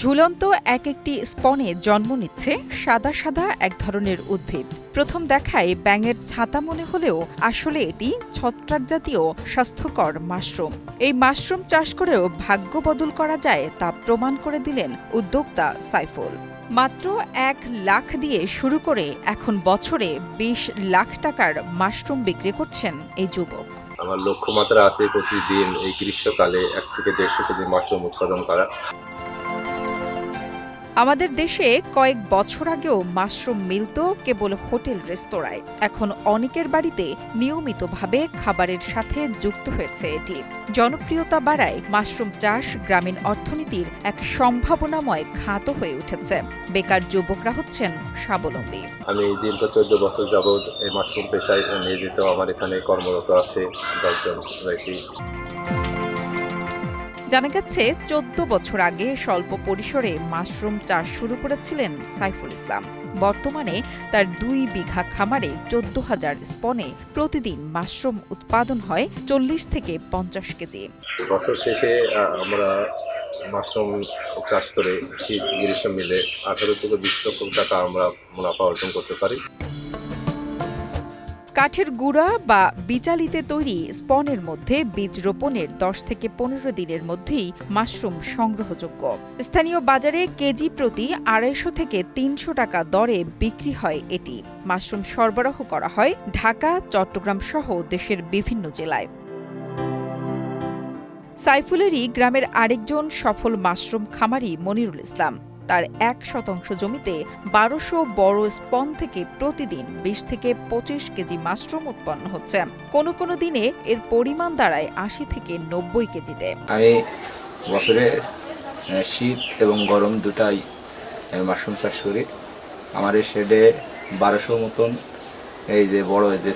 ঝুলন্ত এক একটি স্পনে জন্ম নিচ্ছে সাদা সাদা এক ধরনের উদ্ভিদ। প্রথম দেখায় ব্যাঙের ছাতা মনে হলেও আসলে এটি ছত্রাক জাতীয় স্বাস্থ্যকর মাশরুম। এই মাশরুম চাষ করেও ভাগ্য বদল করা যায় তা প্রমাণ করে দিলেন উদ্যোক্তা সাইফুল। মাত্র ১ লাখ দিয়ে শুরু করে এখন বছরে ২০ লাখ টাকার মাশরুম বিক্রি করছেন এই যুবক। আমার লক্ষ্যমাত্রা আছে প্রতিদিন এই গ্রীষ্মকালে ১ থেকে ১৫০ কেজি মাশরুম উৎপাদন করা। আমাদের দেশে কয়েক বছর আগেও মাশরুম মিলত কেবল হোটেল রেস্তোরাঁয়। এখন অনেকের বাড়িতে নিয়মিতভাবে খাবারের সাথে যুক্ত হয়েছে এটি। জনপ্রিয়তা বাড়ায় মাশরুম চাষ গ্রামীণ অর্থনীতির এক সম্ভাবনাময় খাতও হয়ে উঠেছে। বেকার যুবকরা হচ্ছেন স্বাবলম্বী। আমি দীর্ঘ ১৪ বছর যাবৎ এই মাশরুম পেশায় নিয়োজিত। আমার এখানে কর্মরত আছে ১০ জন ব্যক্তি। জানা গেছে ১৪ বছর আগে স্বল্প পরিসরে মাশরুম চাষ শুরু করেছিলেন সাইফুল ইসলাম। বর্তমানে তার ২ বিঘা খামারে ১৪,০০০ স্পনে প্রতিদিন মাশরুম উৎপাদন হয় ৪০ থেকে ৫০ কেজি। বছর শেষে আমরা মাশরুম চাষ করে শীত গ্রীষ্ম মিলে ১৮ থেকে ২০ লক্ষ টাকা আমরা মুনাফা অর্জন করতে পারি। কাঠের গুঁড়া বা বিচালিতে তৈরি স্পনের মধ্যে বীজ রোপণের ১০ থেকে ১৫ দিনের মধ্যেই মাশরুম সংগ্রহযোগ্য। স্থানীয় বাজারে কেজি প্রতি ২৫০ থেকে ৩০০ টাকা দরে বিক্রি হয় এটি। মাশরুম সরবরাহ করা হয় ঢাকা, চট্টগ্রাম সহ দেশের বিভিন্ন জেলায়। সাইফুলেরই গ্রামের আরেকজন সফল মাশরুম খামারি মনিরুল ইসলাম। তার ১% জমিতে ১২০০ বড় স্পন থেকে প্রতিদিন ২০ থেকে ২৫ কেজি মাশরুম উৎপন্ন হচ্ছে। কোনো কোনো দিনে এর পরিমাণ দাঁড়ায় ৮০ থেকে ৯০ কেজিতে। আমি বছরে শীত এবং গরম দুটাই মাশরুম চাষ করি। আমার এই শেডে ১২০০ মতন এই যে বড় যে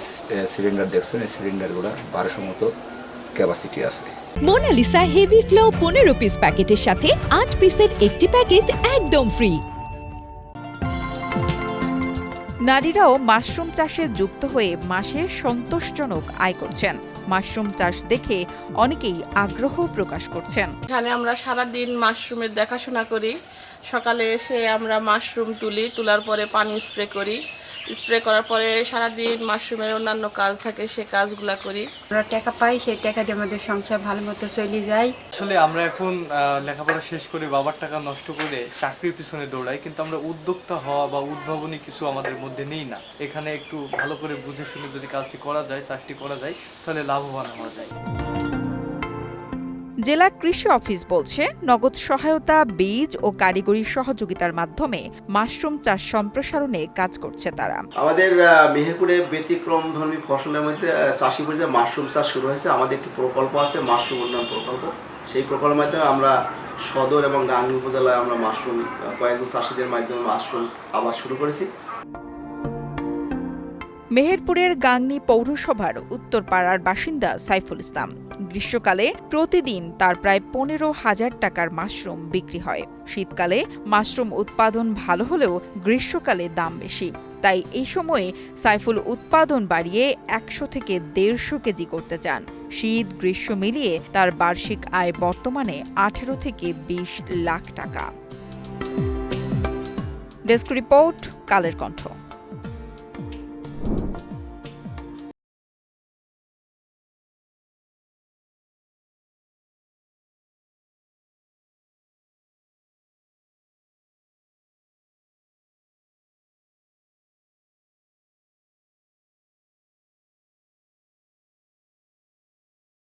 সিলিন্ডার দেখছেন, এই সিলিন্ডারগুলো ১২০০ মতো ক্যাপাসিটি আছে। মোনালিসা হেভি ফ্লো ১৫ পিস প্যাকেটের সাথে ৮ পিসের একটি প্যাকেট একদম ফ্রি। নারীরাও মাশরুম চাষে যুক্ত হয়ে মাসে সন্তোষজনক আয় করছেন। মাশরুম চাষ দেখে অনেকেই আগ্রহ প্রকাশ করছেন। এখানে আমরা সারাদিন মাশরুমের দেখাশোনা করি। সকালে এসে আমরা মাশরুম তোলার পরে পানি স্প্রে করি। স্প্রে করার পরে সারাদিন মাশরুমের অন্যান্য কাজ থাকে, সে কাজগুলা করি। আমরা টাকা পাই, সেই টাকা দিয়ে আমাদের সংসার ভালো মতো চলে যায়। আসলে আমরা এখন লেখাপড়া শেষ করে বাবার টাকা নষ্ট করে চাকরির পিছনে দৌড়াই, কিন্তু আমরা উদ্যোক্তা হওয়া বা উদ্ভাবনী কিছু আমাদের মধ্যে নেই না। এখানে একটু ভালো করে বুঝে শুনে যদি কাজটি করা যায়, চাষটি করা যায়, তাহলে লাভবান হওয়া যায়। জেলা কৃষি অফিস বলছে, নগদ সহায়তা, বীজ ও কারিগরি সহযোগিতার মাধ্যমে মাশরুম চাষ সম্প্রসারণে কাজ করছে তারা। আমাদের মেহেরপুরে ব্যতিক্রমধর্মী ফসলের মধ্যে চাষি পরিচয় মাশরুম চাষ শুরু হয়েছে। আমাদের একটি প্রকল্প আছে, মাশরুম উন্নয়ন প্রকল্প। সেই প্রকল্পের মাধ্যমে আমরা সদর এবং গাংনী উপজেলায় আমরা মাশরুম কয়েকজন চাষিদের মাধ্যমে মাশরুম আবাদ শুরু করেছি। মেহেরপুরের গাংনী পৌরসভার উত্তরপাড়ার বাসিন্দা সাইফুল ইসলাম। গ্রীষ্মকালে প্রতিদিন তার প্রায় ১৫,০০০ টাকার মাশরুম বিক্রি হয়। শীতকালে মাশরুম উৎপাদন ভালো হলেও গ্রীষ্মকালে দাম বেশি। তাই এই সময়ে সাইফুল উৎপাদন বাড়িয়ে ১০০ থেকে ১৫০ কেজি করতে চান। শীত গ্রীষ্ম মিলিয়ে তার বার্ষিক আয় বর্তমানে ১৮ থেকে ২০ লাখ টাকা। Desk report, Kaler Kantho.